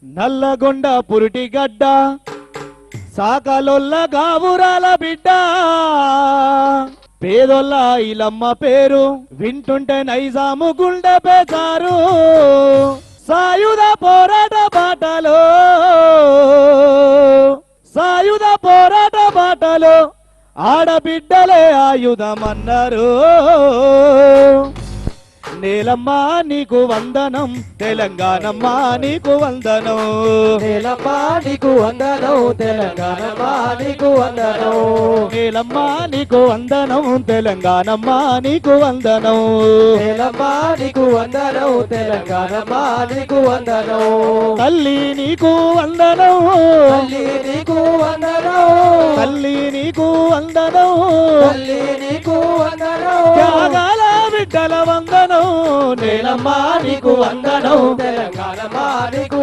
నల్లగొండ పురిటిగడ్డ సాకలొల్ల గావురాల బిడ్డ పేదొల్ల ఇలమ్మ పేరు వింటుంటే నైజాము గుండె పేచారు సాయుధ పోరాట బాటలో సాయుధ పోరాట బాటలో ఆడబిడ్డలే ఆయుధమన్నారు నేలమ్మా నీకు వందనం తెలంగాణమ్మా నీకు వందనం నేలమ్మా నీకు వందనం తెలంగాణమ్మా నీకు వందనం నేలమ్మా నీకు వందనం తెలంగాణమ్మా నీకు వందనం నేలమ్మా నీకు వందనం తెలంగాణమ్మా నీకు వందనం తల్లి నీకు వందనం తల్లి నీకు వందనం తల్లి నీకు వందనం తల్లి నీకు వందనం త్యాగాల బిడ్డల వందనం నేలమ్మా నీకు వందనం తెలంగాణమ్మా నీకు